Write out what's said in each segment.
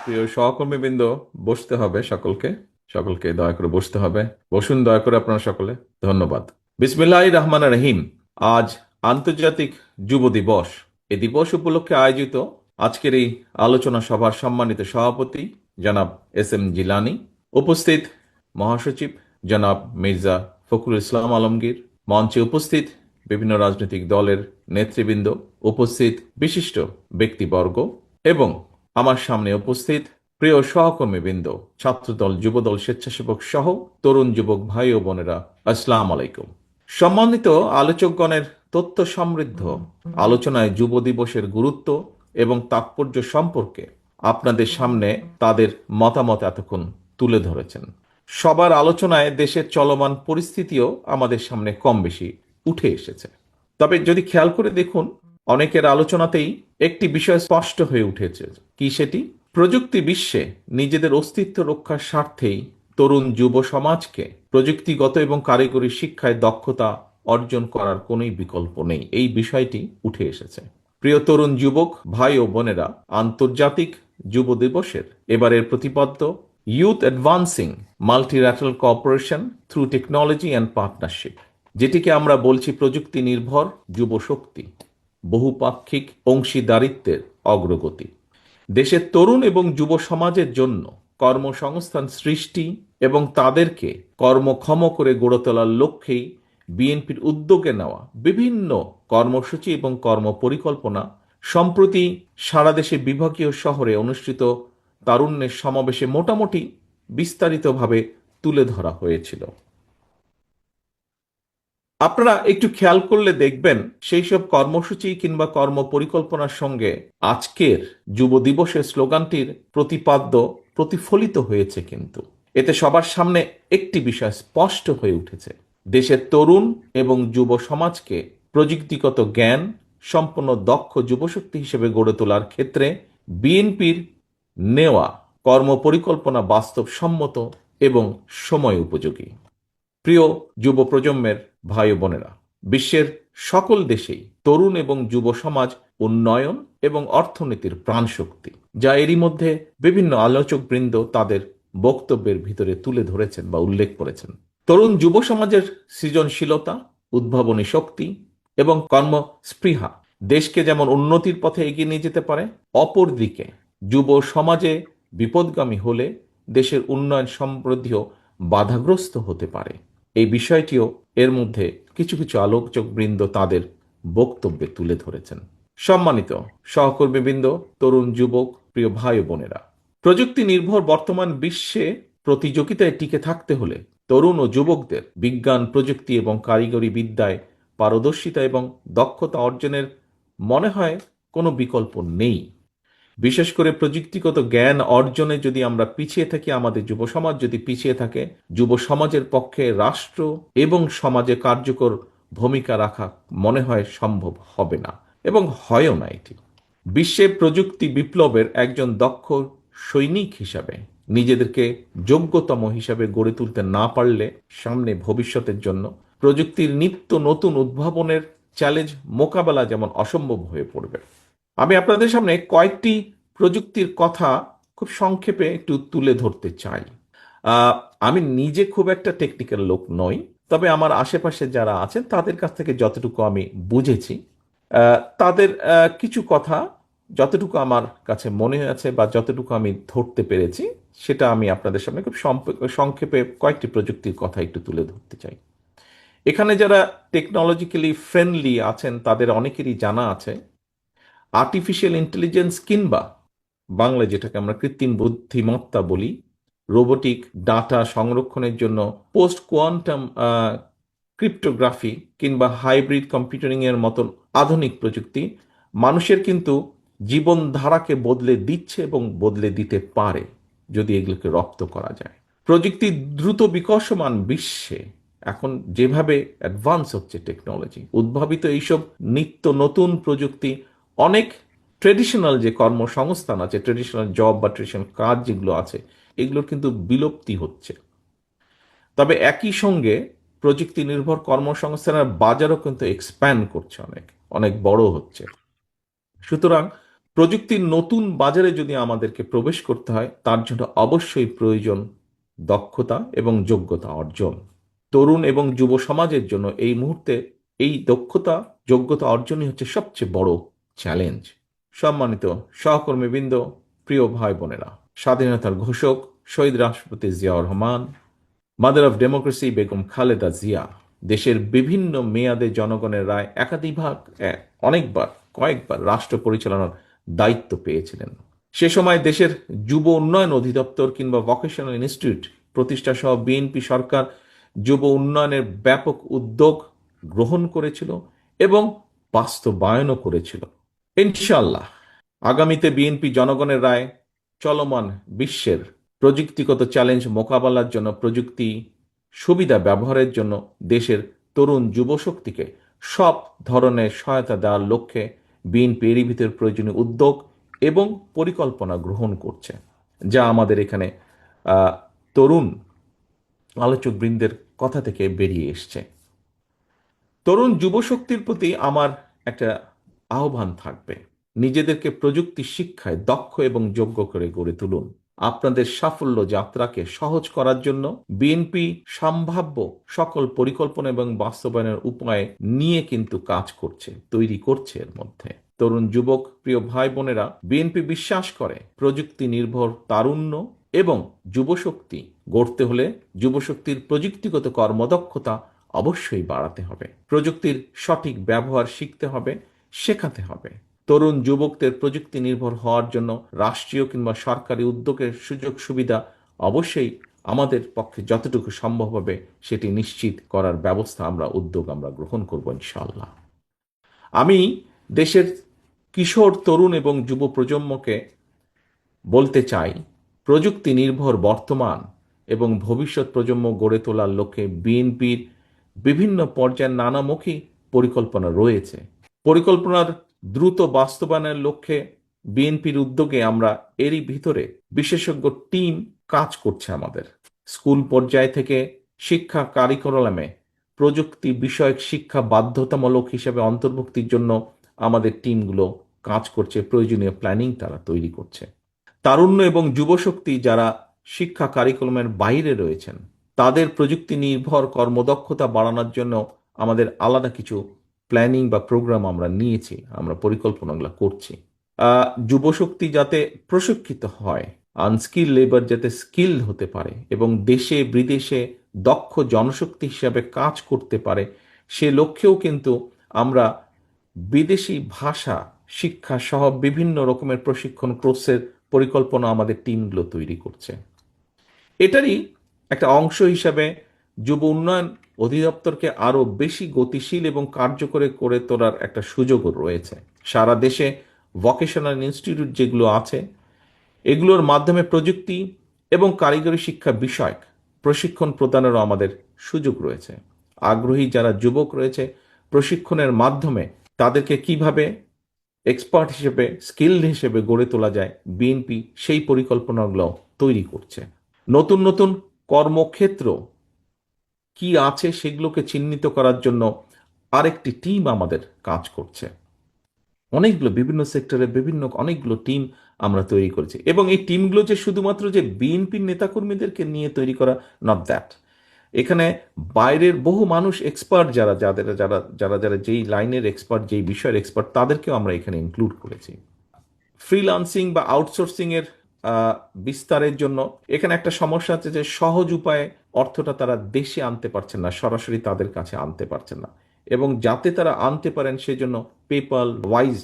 প্রিয় সহকর্মীবৃন্দ, বসতে হবে সকলকে। সকলকে দয়া করে বসতে হবে। বসুন দয়া করে আপনারা সকলে। ধন্যবাদ। বিসমিল্লাহির রহমানির রহিম। আজ আন্তর্জাতিক যুব দিবস। এই দিবস উপলক্ষে আয়োজিত আজকের এই আলোচনা সভার সম্মানিত সভাপতি জনাব এস এম জিলানী, উপস্থিত মহাসচিব জনাব মির্জা ফখরুল ইসলাম আলমগীর, মঞ্চে উপস্থিত বিভিন্ন রাজনৈতিক দলের নেতৃবৃন্দ, উপস্থিত বিশিষ্ট ব্যক্তিবর্গ এবং আমার সামনে উপস্থিত প্রিয় সহকর্মীবৃন্দ, ছাত্রদল, যুবদল, স্বেচ্ছাসেবক সহ তরুণ যুবক ভাই ও বোনেরা, আসসালাম আলাইকুম। সম্মানিত আলোচকগণের তথ্য সমৃদ্ধ আলোচনায় যুব দিবসের গুরুত্ব এবং তাৎপর্য সম্পর্কে আপনাদের সামনে তাদের মতামত এতক্ষণ তুলে ধরেছেন। সবার আলোচনায় দেশের চলমান পরিস্থিতিও আমাদের সামনে কম বেশি উঠে এসেছে। তবে যদি খেয়াল করে দেখুন, অনেকের আলোচনাতেই একটি বিষয় স্পষ্ট হয়ে উঠেছে। কি সেটি? প্রযুক্তি বিশ্বে নিজেদের অস্তিত্ব রক্ষার স্বার্থেই তরুণ যুব সমাজকে প্রযুক্তিগত এবং কারিগরি শিক্ষায় দক্ষতা অর্জন করার কোনোই বিকল্প নেই, এই বিষয়টি উঠে এসেছে। প্রিয় তরুণ যুবক ভাই ও বোনেরা, আন্তর্জাতিক যুব দিবসের এবারের প্রতিপাদ্য youth advancing multilateral cooperation through technology and partnership, যেটিকে আমরা বলছি প্রযুক্তি নির্ভর যুব শক্তি, বহুপাক্ষিক অংশীদারিত্বের অগ্রগতি। দেশের তরুণ এবং যুব সমাজের জন্য কর্মসংস্থান সৃষ্টি এবং তাদেরকে কর্মক্ষম করে গড়ে তোলার লক্ষ্যেই বিএনপির উদ্যোগে নেওয়া বিভিন্ন কর্মসূচি এবং কর্মপরিকল্পনা সম্প্রতি সারা দেশে বিভাগীয় শহরে অনুষ্ঠিত তারুণ্যের সমাবেশে মোটামুটি বিস্তারিতভাবে তুলে ধরা হয়েছিল। আপনারা একটু খেয়াল করলে দেখবেন, সেই সব কর্মসূচি কিংবা কর্ম পরিকল্পনার সঙ্গে আজকের যুব দিবসের স্লোগানটির প্রতিপাদ্য প্রতিফলিত হয়েছে। কিন্তু এতে সবার সামনে একটি বিষয় স্পষ্ট হয়ে উঠেছে: দেশের তরুণ এবং যুব সমাজকে প্রযুক্তিগত জ্ঞান সম্পন্ন দক্ষ যুবশক্তি হিসেবে গড়ে তোলার ক্ষেত্রে বিএনপির নেওয়া কর্মপরিকল্পনা বাস্তবসম্মত এবং সময় উপযোগী। প্রিয় যুব প্রজন্মের ভাই ও বোনেরা, বিশ্বের সকল দেশেই তরুণ এবং যুব সমাজ উন্নয়ন এবং অর্থনীতির প্রাণশক্তি, যা এরই মধ্যে বিভিন্ন আলোচকবৃন্দ তাদের বক্তব্যের ভিতরে তুলে ধরেছেন বা উল্লেখ করেছেন। তরুণ যুব সমাজের সৃজনশীলতা, উদ্ভাবনী শক্তি এবং কর্মস্পৃহা দেশকে যেমন উন্নতির পথে এগিয়ে নিয়ে যেতে পারে, অপরদিকে যুব সমাজে বিপদগামী হলে দেশের উন্নয়ন সমৃদ্ধিও বাধাগ্রস্ত হতে পারে। এই বিষয়টিও এর মধ্যে কিছু কিছু আলোচকবৃন্দ তাদের বক্তব্যে তুলে ধরেছেন। সম্মানিত সহকর্মীবৃন্দ, তরুণ যুবক, প্রিয় ভাই ও বোনেরা, প্রযুক্তি নির্ভর বর্তমান বিশ্বে প্রতিযোগিতায় টিকে থাকতে হলে তরুণ ও যুবকদের বিজ্ঞান, প্রযুক্তি এবং কারিগরি বিদ্যায় পারদর্শিতা এবং দক্ষতা অর্জনের মনে হয় কোনো বিকল্প নেই। বিশেষ করে প্রযুক্তিগত জ্ঞান অর্জনে যদি আমরা পিছিয়ে থাকি, আমাদের যুব সমাজ যদি পিছিয়ে থাকে, যুব সমাজের পক্ষে রাষ্ট্র এবং সমাজে কার্যকর ভূমিকা রাখা মনে হয় সম্ভব হবে না এবং হয়ও না। এটি বিশ্বে প্রযুক্তি বিপ্লবের একজন দক্ষ সৈনিক হিসাবে নিজেদেরকে যোগ্যতম হিসাবে গড়ে তুলতে না পারলে সামনে ভবিষ্যতের জন্য প্রযুক্তির নিত্য নতুন উদ্ভাবনের চ্যালেঞ্জ মোকাবেলা যেমন অসম্ভব হয়ে পড়বে। আমি আপনাদের সামনে কয়েকটি প্রযুক্তির কথা খুব সংক্ষেপে একটু তুলে ধরতে চাই। আহ, আমি নিজে খুব একটা টেকনিক্যাল লোক নই, তবে আমার আশেপাশে যারা আছেন তাদের কাছ থেকে যতটুকু আমি বুঝেছি, তাদের কিছু কথা যতটুকু আমার কাছে মনে আছে বা যতটুকু আমি ধরতে পেরেছি, সেটা আমি আপনাদের সামনে খুব সংক্ষেপে কয়েকটি প্রযুক্তির কথা একটু তুলে ধরতে চাই। এখানে যারা টেকনোলজিক্যালি ফ্রেন্ডলি আছেন তাদের অনেকেরই জানা আছে আর্টিফিশিয়াল ইন্টেলিজেন্স কিংবা বাংলায় যেটাকে আমরা কৃত্রিম বুদ্ধিমত্তা বলি, রোবোটিক, ডাটা সংরক্ষণের জন্য পোস্ট কোয়ান্টাম ক্রিপ্টোগ্রাফি কিংবা হাইব্রিড কম্পিউটারিং এর মতন আধুনিক প্রযুক্তি মানুষের কিন্তু জীবনধারাকে বদলে দিচ্ছে এবং বদলে দিতে পারে যদি এগুলোকে রপ্ত করা যায়। প্রযুক্তি দ্রুত বিকশমান বিশ্বে এখন যেভাবে অ্যাডভান্স হচ্ছে টেকনোলজি, উদ্ভাবিত এইসব নিত্য নতুন প্রযুক্তি অনেক ট্রেডিশনাল যে কর্মসংস্থান আছে, ট্রেডিশনাল জব বা ট্রেডিশনাল কাজ যেগুলো আছে, এগুলোর কিন্তু বিলুপ্তি হচ্ছে। তবে একই সঙ্গে প্রযুক্তি নির্ভর কর্মসংস্থানের বাজারও কিন্তু এক্সপ্যান্ড করছে, অনেক অনেক বড় হচ্ছে। সুতরাং প্রযুক্তির নতুন বাজারে যদি আমাদেরকে প্রবেশ করতে হয়, তার জন্য অবশ্যই প্রয়োজন দক্ষতা এবং যোগ্যতা অর্জন। তরুণ এবং যুব সমাজের জন্য এই মুহূর্তে এই দক্ষতা যোগ্যতা অর্জনই হচ্ছে সবচেয়ে বড় চ্যালেঞ্জ। সম্মানিত সহকর্মীবৃন্দ, প্রিয় ভাই বোনেরা, স্বাধীনতার ঘোষক শহীদ রাষ্ট্রপতি Ziaur Rahman, mother of democracy Begum Khaleda Zia দেশের বিভিন্ন মেয়াদে জনগণের রায় একাধিকবার, অনেকবার, কয়েকবার রাষ্ট্র পরিচালনার দায়িত্ব পেয়েছিলেন। সে সময় দেশের যুব উন্নয়ন অধিদপ্তর কিংবা ভোকেশনাল ইনস্টিটিউট প্রতিষ্ঠা সহ বিএনপি সরকার যুব উন্নয়নের ব্যাপক উদ্যোগ গ্রহণ করেছিল এবং বাস্তবায়নও করেছিল। ইনশাআল্লাহ আগামীতে বিএনপি জনগণের রায় চলমান বিশ্বের প্রযুক্তিগত চ্যালেঞ্জ মোকাবেলার জন্য প্রযুক্তি সুবিধা ব্যবহারের জন্য দেশের তরুণ যুবশক্তিকে সব ধরনের সহায়তা দেওয়ার লক্ষ্যে বিএনপি এরই ভিতর প্রয়োজনীয় উদ্যোগ এবং পরিকল্পনা গ্রহণ করছে, যা আমাদের এখানে তরুণ আলোচক বৃন্দের কথা থেকে বেরিয়ে এসছে। তরুণ যুবশক্তির প্রতি আমার একটা আহ্বান থাকবে, নিজেদেরকে প্রযুক্তি শিক্ষায় দক্ষ এবং যোগ্য করে গড়ে তুলুন। আপনাদের সাফল্য যাত্রাকে সহজ করার জন্য বিএনপি সম্ভাব্য সকল পরিকল্পনা এবং বাস্তবায়নের উপায় নিয়ে কিন্তু কাজ করছে, তৈরি করছে। এর মধ্যে তরুণ যুবক প্রিয় ভাই বোনেরা, বিএনপি বিশ্বাস করে প্রযুক্তি নির্ভর তারুণ্য এবং যুবশক্তি গড়তে হলে যুবশক্তির প্রযুক্তিগত কর্মদক্ষতা অবশ্যই বাড়াতে হবে। প্রযুক্তির সঠিক ব্যবহার শিখতে হবে, শেখাতে হবে। তরুণ যুবকদের প্রযুক্তি নির্ভর হওয়ার জন্য রাষ্ট্রীয় কিংবা সরকারি উদ্যোগের সুযোগ সুবিধা অবশ্যই আমাদের পক্ষে যতটুকু সম্ভব হবে সেটি নিশ্চিত করার ব্যবস্থা উদ্যোগ আমরা গ্রহণ করব ইনশাআল্লাহ। আমি দেশের কিশোর, তরুণ এবং যুব প্রজন্মকে বলতে চাই, প্রযুক্তি নির্ভর বর্তমান এবং ভবিষ্যৎ প্রজন্ম গড়ে তোলার লক্ষ্যে বিএনপির বিভিন্ন পর্যায়ের নানামুখী পরিকল্পনা রয়েছে। পরিকল্পনার দ্রুত বাস্তবায়নের লক্ষ্যে বিএনপির উদ্যোগে আমরা এরই ভিতরে বিশেষজ্ঞ টিম কাজ করছে। আমাদের স্কুল পর্যায় থেকে শিক্ষা কারিকুলামে প্রযুক্তি বিষয়ক শিক্ষা বাধ্যতামূলক হিসেবে অন্তর্ভুক্তির জন্য আমাদের টিমগুলো কাজ করছে, প্রয়োজনীয় প্ল্যানিং তারা তৈরি করছে। তারুণ্য এবং যুবশক্তি যারা শিক্ষা কারিকুলামের বাইরে রয়েছেন, তাদের প্রযুক্তি নির্ভর কর্মদক্ষতা বাড়ানোর জন্য আমাদের আলাদা কিছু প্ল্যানিং বা প্রোগ্রাম আমরা নিয়েছি, আমরা পরিকল্পনাগুলো করছি। যুবশক্তি যাতে প্রশিক্ষিত হয়, আনস্কিল লেবার যাতে স্কিলড হতে পারে এবং দেশে বিদেশে দক্ষ জনশক্তি হিসাবে কাজ করতে পারে, সে লক্ষ্যেও কিন্তু আমরা বিদেশি ভাষা শিক্ষা সহ বিভিন্ন রকমের প্রশিক্ষণ কোর্সের পরিকল্পনা আমাদের টিমগুলো তৈরি করছে। এটারই একটা অংশ হিসাবে যুব উন্নয়ন অধিদপ্তরকে আরো বেশি গতিশীল এবং কার্যকরী করে তোলার একটা সুযোগও রয়েছে। সারা দেশে ভোকেশনাল ইনস্টিটিউট যেগুলো আছে, এগুলোর মাধ্যমে প্রযুক্তি এবং কারিগরি শিক্ষা বিষয়ক প্রশিক্ষণ প্রদানেরও আমাদের সুযোগ রয়েছে। আগ্রহী যারা যুবক রয়েছে, প্রশিক্ষণের মাধ্যমে তাদেরকে কিভাবে এক্সপার্ট হিসেবে, স্কিলড হিসেবে গড়ে তোলা যায়, বিএনপি সেই পরিকল্পনাগুলো তৈরি করছে। নতুন নতুন কর্মক্ষেত্র কি আছে সেগুলোকে চিহ্নিত করার জন্য আরেকটি টিম আমাদের কাজ করছে। অনেকগুলো বিভিন্ন সেক্টরে বিভিন্ন অনেকগুলো টিম আমরা তৈরি করেছি এবং এই টিমগুলো যে শুধুমাত্র যে বিএনপির নেতাকর্মীদেরকে নিয়ে তৈরি করা, নট দ্যাট। এখানে বাইরের বহু মানুষ এক্সপার্ট যারা যাদের যারা যারা যারা যেই লাইনের এক্সপার্ট, যেই বিষয়ের এক্সপার্ট, তাদেরকেও আমরা এখানে ইনক্লুড করেছি। ফ্রিল্যান্সিং বা আউটসোর্সিং এর বিস্তারের জন্য এখানে একটা সমস্যা আছে যে সহজ উপায়ে অর্থটা তারা দেশে আনতে পারছেন না, সরাসরি তাদের কাছে আনতে পারছেন না, এবং যাতে তারা আনতে পারেন সেজন্য পেপাল, ওয়াইজ,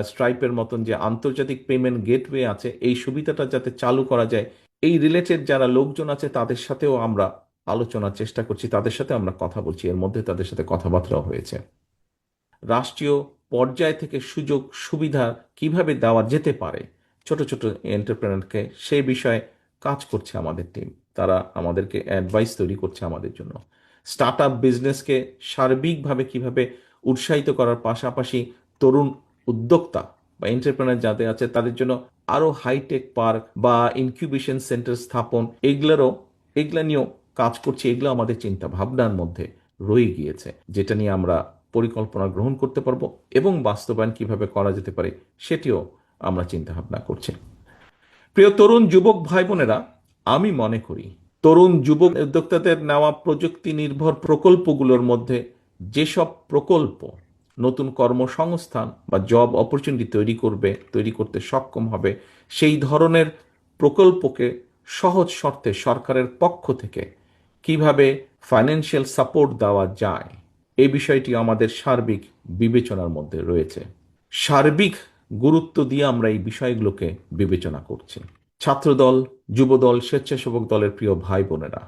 স্ট্রাইপের মতন যে আন্তর্জাতিক পেমেন্ট গেটওয়ে আছে, এই সুবিধাটা যাতে চালু করা যায়, এই রিলেটেড যারা লোকজন আছে তাদের সাথেও আমরা আলোচনার চেষ্টা করছি, তাদের সাথে আমরা কথা বলছি, এর মধ্যে তাদের সাথে কথাবার্তাও হয়েছে। রাষ্ট্রীয় পর্যায় থেকে সুযোগ সুবিধা কিভাবে দেওয়া যেতে পারে ছোট ছোট এন্টারপ্রেনারকে, সেই বিষয়ে কাজ করছে আমাদের টিম। তারা আমাদেরকে অ্যাডভাইস তৈরি করছে আমাদের জন্য। স্টার্ট আপ বিজনেসকে সার্বিকভাবে কিভাবে উৎসাহিত করার পাশাপাশি তরুণ উদ্যোক্তা বা এন্টারপ্রেনার যাদের আছে তাদের জন্য আরো হাইটেক পার্ক বা ইনকিউবেশন সেন্টার স্থাপন, এগুলা নিয়েও কাজ করছি। এগুলো আমাদের চিন্তা ভাবনার মধ্যে রয়ে গিয়েছে, যেটা নিয়ে আমরা পরিকল্পনা গ্রহণ করতে পারবো এবং বাস্তবায়ন কিভাবে করা যেতে পারে সেটিও আমরা চিন্তা ভাবনা করছি। প্রিয় তরুণ যুবক ভাই বোনেরা, আমি মনে করি তরুণ যুবক উদ্যোক্তাদের নেওয়া প্রযুক্তি নির্ভর প্রকল্পগুলোর মধ্যে যেসব প্রকল্প নতুন কর্মসংস্থান বা জব অপরচুনিটি তৈরি করতে সক্ষম হবে, সেই ধরনের প্রকল্পকে সহজ শর্তে সরকারের পক্ষ থেকে কিভাবে ফাইন্যান্সিয়াল সাপোর্ট দেওয়া যায়, এই বিষয়টি আমাদের সার্বিক বিবেচনার মধ্যে রয়েছে। সার্বিক গুরুত্ব দিয়ে আমরা এই বিষয়গুলোকে বিবেচনা করছি। ছাত্রদল, যুবদল, স্বেচ্ছাসেবক দলের প্রিয় ভাই বোনেরা,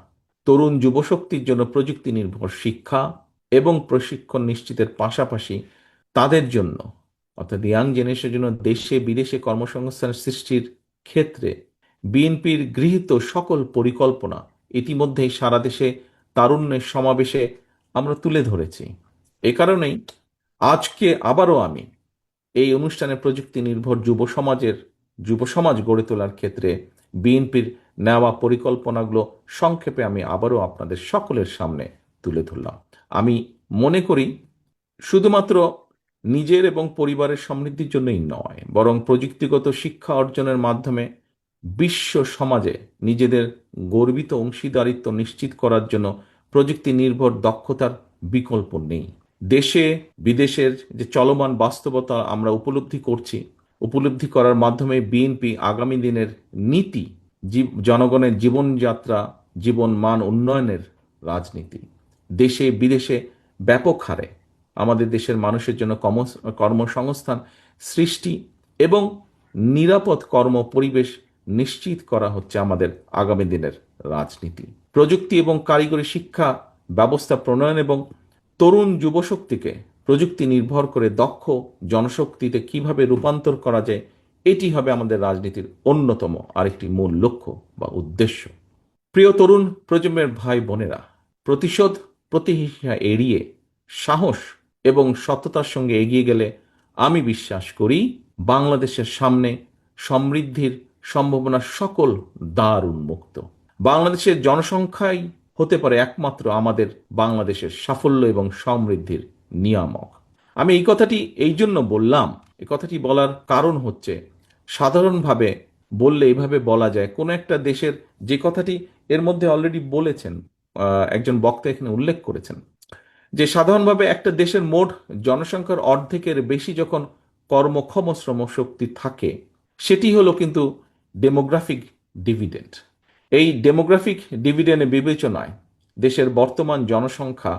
তরুণ যুবশক্তির জন্য প্রযুক্তি নির্ভর শিক্ষা এবং প্রশিক্ষণ নিশ্চিতের পাশাপাশি তাদের জন্য, অর্থাৎ ইয়াং জেনারেশনের জন্য দেশে বিদেশে কর্মসংস্থান সৃষ্টির ক্ষেত্রে বিএনপির গৃহীত সকল পরিকল্পনা ইতিমধ্যেই সারা দেশে তারুণ্যের সমাবেশে আমরা তুলে ধরেছি। এ কারণেই আজকে আবারও আমি এই অনুষ্ঠানে প্রযুক্তি নির্ভর যুব সমাজ গড়ে তোলার ক্ষেত্রে বিএনপির নেওয়া পরিকল্পনাগুলো সংক্ষেপে আমি আবারও আপনাদের সকলের সামনে তুলে ধরলাম। আমি মনে করি শুধুমাত্র নিজের এবং পরিবারের সমৃদ্ধির জন্যই নয়, বরং প্রযুক্তিগত শিক্ষা অর্জনের মাধ্যমে বিশ্ব সমাজে নিজেদের গর্বিত অংশীদারিত্ব নিশ্চিত করার জন্য প্রযুক্তি নির্ভর দক্ষতার বিকল্প নেই। দেশে বিদেশের যে চলমান বাস্তবতা আমরা উপলব্ধি করার মাধ্যমে বিএনপি আগামী দিনের নীতি, জনগণের জীবনযাত্রা, জীবন মান উন্নয়নের রাজনীতি, দেশে বিদেশে ব্যাপক হারে আমাদের দেশের মানুষের জন্য কর্মসংস্থান সৃষ্টি এবং নিরাপদ কর্ম পরিবেশ নিশ্চিত করা হচ্ছে আমাদের আগামী দিনের রাজনীতি। প্রযুক্তি এবং কারিগরি শিক্ষা ব্যবস্থা প্রণয়ন এবং তরুণ যুবশক্তিকে প্রযুক্তি নির্ভর করে দক্ষ জনশক্তিতে কিভাবে রূপান্তর করা যায়, এটি হবে আমাদের রাজনীতির অন্যতম আরেকটি মূল লক্ষ্য বা উদ্দেশ্য। প্রিয় তরুণ প্রজন্মের ভাই বোনেরা, প্রতিশোধ প্রতিহিংসা এড়িয়ে সাহস এবং সততার সঙ্গে এগিয়ে গেলে আমি বিশ্বাস করি বাংলাদেশের সামনে সমৃদ্ধির সম্ভাবনা সকল দ্বার উন্মুক্ত। বাংলাদেশের জনসংখ্যাই হতে পারে একমাত্র আমাদের বাংলাদেশের সাফল্য এবং সমৃদ্ধির নিয়ামক। আমি এই কথাটি এই জন্য বললাম, এই কথাটি বলার কারণ হচ্ছে সাধারণভাবে বললে এইভাবে বলা যায় কোনো একটা দেশের, যে কথাটি এর মধ্যে অলরেডি বলেছেন একজন বক্তা এখানে উল্লেখ করেছেন, যে সাধারণভাবে একটা দেশের মোট জনসংখ্যার অর্ধেকের বেশি যখন কর্মক্ষম শ্রমশক্তি থাকে, সেটি হলো কিন্তু ডেমোগ্রাফিক ডিভিডেন্ড। এই ডেমোগ্রাফিক ডিভিডেন্ডের বিবেচনায় দেশের বর্তমান জনসংখ্যা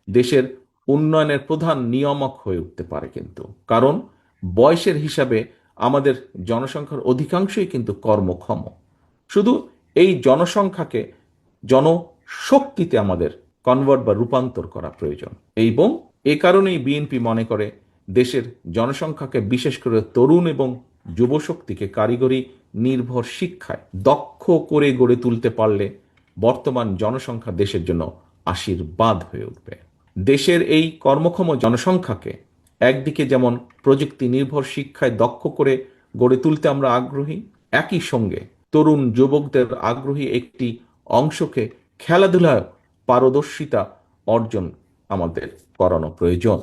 দেশের উন্নয়নের প্রধান নিয়ামক হয়ে উঠতে পারে, কিন্তু কারণ বয়সের হিসাবে আমাদের জনসংখ্যার অধিকাংশই কিন্তু কর্মক্ষম। শুধু এই জনসংখ্যাকে জনশক্তিতে আমাদের কনভার্ট বা রূপান্তর করা প্রয়োজন, এবং এ কারণেই বিএনপি মনে করে দেশের জনসংখ্যাকে, বিশেষ করে তরুণ এবং যুবশক্তিকে কারিগরি নির্ভর শিক্ষায় দক্ষ করে গড়ে তুলতে পারলে বর্তমান জনসংখ্যা দেশের জন্য আশীর্বাদ হয়ে উঠবে। দেশের এই কর্মক্ষম জনসংখ্যাকে একদিকে যেমন প্রযুক্তি নির্ভর শিক্ষায় দক্ষ করে গড়ে তুলতে আমরা আগ্রহী, একই সঙ্গে তরুণ যুবকদের আগ্রহী একটি অংশকে খেলাধুলায় পারদর্শিতা অর্জন আমাদের করানো প্রয়োজন।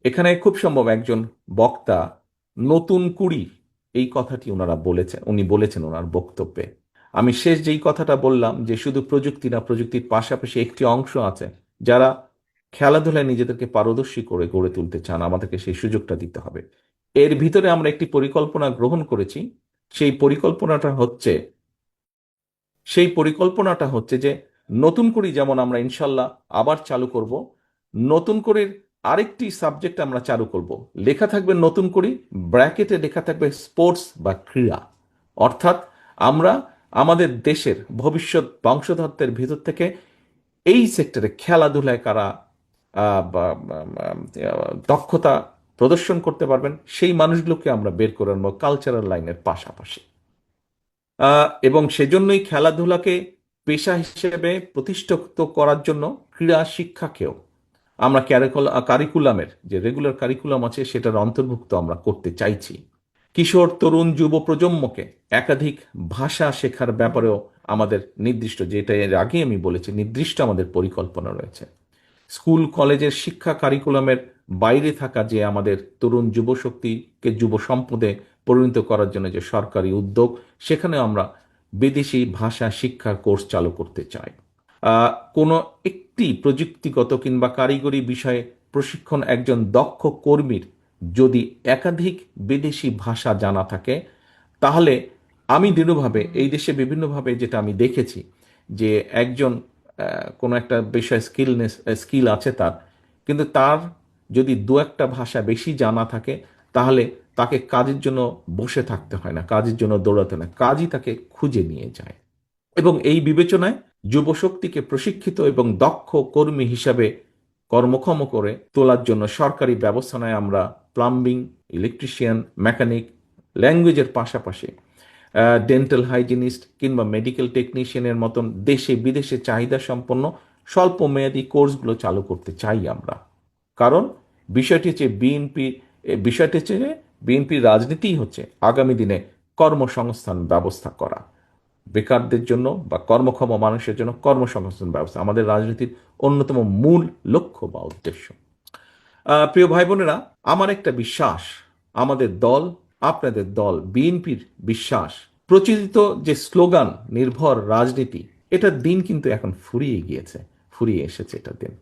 এখানে খুব সম্ভব একজন বক্তা নতুন কুড়ি এই কথাটি উনি বলেছেন ওনার বক্তব্যে। আমি শেষ যেই কথাটা বললাম যে শুধু প্রযুক্তি না, প্রযুক্তির পাশাপাশি একটি অংশ আছে যারা খেলাধুলায় নিজেদেরকে পারদর্শী করে গড়ে তুলতে চান, আমাদেরকে সেই সুযোগটা দিতে হবে। এর ভিতরে আমরা একটি পরিকল্পনা গ্রহণ করেছি। সেই পরিকল্পনাটা হচ্ছে যে নতুন করে যেমন আমরা ইনশাল্লাহ আবার চালু করব, নতুন করে আরেকটি সাবজেক্ট আমরা চালু করব, লেখা থাকবে নতুন করে, ব্র্যাকেটে লেখা থাকবে স্পোর্টস বা ক্রীড়া। অর্থাৎ আমরা আমাদের দেশের ভবিষ্যৎ বংশধরদের ভিতর থেকে এই সেক্টরে খেলাধুলায় কারা দক্ষতা প্রদর্শন করতে পারবেন সেই মানুষগুলোকে আমরা বের করে আনবো কালচারাল লাইনের পাশাপাশি। এবং সেজন্যই খেলাধুলাকে পেশা হিসেবে প্রতিষ্ঠিত করার জন্য ক্রীড়া শিক্ষাকেও আমরা কারিকুলামের যে রেগুলার কারিকুলাম আছে সেটার অন্তর্ভুক্ত আমরা করতে চাইছি। কিশোর তরুণ যুব প্রজন্মকে একাধিক ভাষা শেখার ব্যাপারেও আমাদের নির্দিষ্ট, যেটা এর আগে আমি বলেছি, নির্দিষ্ট আমাদের পরিকল্পনা রয়েছে। স্কুল কলেজের শিক্ষা কারিকুলামের বাইরে থাকা যে আমাদের তরুণ যুবশক্তিকে যুব সম্পদে পরিণত করার জন্য যে সরকারি উদ্যোগ, সেখানে আমরা বিদেশি ভাষা শিক্ষার কোর্স চালু করতে চাই। কোনো একটি প্রযুক্তিগত কিংবা কারিগরি বিষয়ে প্রশিক্ষণ একজন দক্ষ কর্মীর যদি একাধিক বিদেশি ভাষা জানা থাকে, তাহলে আমি দৃঢ়ভাবে এই দেশে বিভিন্নভাবে যেটা আমি দেখেছি যে একজন কোনো একটা বিষয় স্কিল আছে তার, কিন্তু তার যদি দু একটা ভাষা বেশি জানা থাকে, তাহলে তাকে কাজের জন্য বসে থাকতে হয় না, কাজের জন্য দৌড়াতে হয় না, কাজই তাকে খুঁজে নিয়ে যায়। এবং এই বিবেচনায় যুবশক্তিকে প্রশিক্ষিত এবং দক্ষ কর্মী হিসাবে কর্মক্ষম করে তোলার জন্য সরকারি ব্যবস্থায় আমরা প্লাম্বিং, ইলেকট্রিশিয়ান, মেকানিক, ল্যাঙ্গুয়েজের পাশাপাশি ডেন্টাল হাইজিনিস্ট কিংবা মেডিকেল টেকনিশিয়ানের মতন দেশে বিদেশে চাহিদা সম্পন্ন স্বল্প মেয়াদী কোর্সগুলো চালু করতে চাই আমরা। কারণ বিষয়টি হচ্ছে যে বিএনপির রাজনীতিই হচ্ছে আগামী দিনে কর্মসংস্থান ব্যবস্থা করা, বেকারদের জন্য বা কর্মক্ষম মানুষের জন্য কর্মসংস্থান ব্যবস্থা আমাদের রাজনীতির অন্যতম মূল লক্ষ্য বা উদ্দেশ্য। প্রিয় ভাই বোনেরা, আমার একটা বিশ্বাস, আমাদের দল, আপনাদের দল বিএনপির বিশ্বাস, প্রচলিত যে স্লোগান নির্ভর রাজনীতি, এটার দিন কিন্তু এখন ফুরিয়ে এসেছে এটার দিন।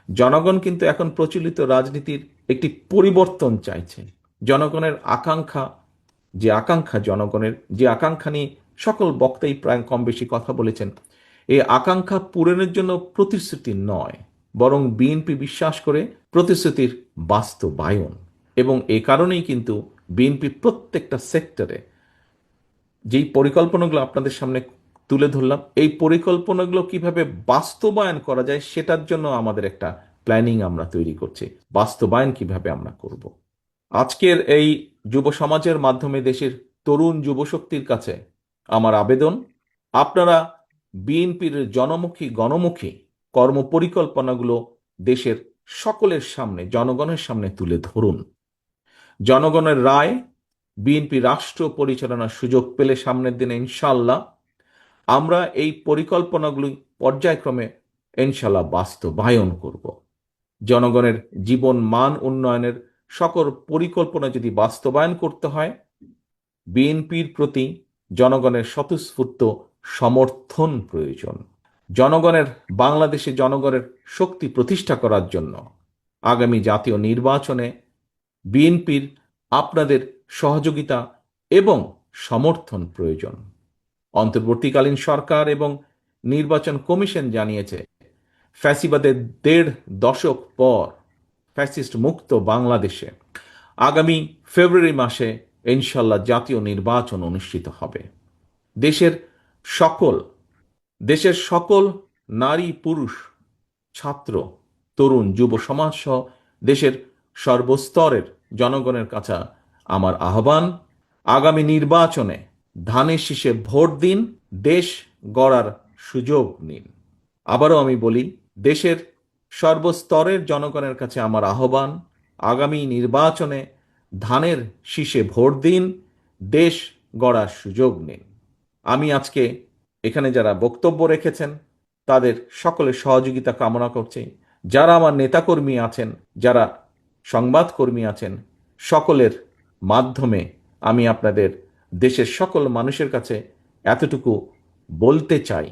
জনগণ কিন্তু এখন প্রচলিত রাজনীতির একটি পরিবর্তন চাইছে। জনগণের আকাঙ্ক্ষা, জনগণের যে আকাঙ্ক্ষা নিয়ে সকল বক্তাই প্রায় কম বেশি কথা বলেছেন, এই আকাঙ্ক্ষা পূরণের জন্য প্রতিশ্রুতি নয়, বরং বিএনপি বিশ্বাস করে প্রতিশ্রুতির বাস্তবায়ন। এবং এই কারণেই কিন্তু বিএনপি প্রত্যেকটা সেক্টরে যেই পরিকল্পনাগুলো আপনাদের সামনে তুলে ধরলাম, এই পরিকল্পনাগুলো কিভাবে বাস্তবায়ন করা যায় সেটার জন্য আমাদের একটা প্ল্যানিং আমরা তৈরি করছি, বাস্তবায়ন কিভাবে আমরা করব। আজকের এই যুব সমাজের মাধ্যমে দেশের তরুণ যুবশক্তির কাছে আমার আবেদন, আপনারা বিএনপির গণমুখী কর্মপরিকল্পনাগুলো দেশের সকলের সামনে, জনগণের সামনে তুলে ধরুন। জনগণের রায় বিএনপি রাষ্ট্র পরিচালনার সুযোগ পেলে সামনের দিনে ইনশাল্লাহ আমরা এই পরিকল্পনাগুলি পর্যায়ক্রমে ইনশাল্লাহ বাস্তবায়ন করব। জনগণের জীবন মান উন্নয়নের সকল পরিকল্পনা যদি বাস্তবায়ন করতে হয়, বিএনপির প্রতি জনগণের স্বতঃস্ফূর্ত সমর্থন প্রয়োজন। বাংলাদেশে জনগণের শক্তি প্রতিষ্ঠা করার জন্য আগামী জাতীয় নির্বাচনে বিএনপির আপনাদের সহযোগিতা এবং সমর্থন প্রয়োজন। অন্তর্বর্তীকালীন সরকার এবং নির্বাচন কমিশন জানিয়েছে, ফ্যাসিবাদের ১.৫ দশক পর ফ্যাসিস্ট মুক্ত বাংলাদেশে আগামী ফেব্রুয়ারি মাসে ইনশাল্লাহ জাতীয় নির্বাচন অনুষ্ঠিত হবে। দেশের সকল নারী, পুরুষ, ছাত্র, তরুণ, যুব সমাজ সহ দেশের সর্বস্তরের জনগণের কাছে আমার আহ্বান, আগামী নির্বাচনে ধানের শীষে ভোট দিন, দেশ গড়ার সুযোগ নিন। আবারও আমি বলি, দেশের সর্বস্তরের জনগণের কাছে আমার আহ্বান, আগামী নির্বাচনে ধানের শীষে ভোট দিন, দেশ গড়ার সুযোগ নিন। আমি আজকে এখানে যারা বক্তব্য রেখেছেন তাদের সকলের সহযোগিতা কামনা করছি। যারা আমার নেতাকর্মী আছেন, যারা সংবাদকর্মী আছেন, সকলের মাধ্যমে আমি আপনাদের দেশের সকল মানুষের কাছে এতটুকু বলতে চাই,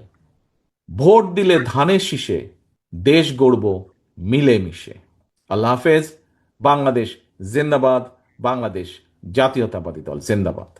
ভোট দিলে ধানের শীষে, দেশ গড়ব মিলেমিশে। আল্লাহ হাফেজ। বাংলাদেশ জিন্দাবাদ। বাংলাদেশ জাতীয়তাবাদী দল জিন্দাবাদ।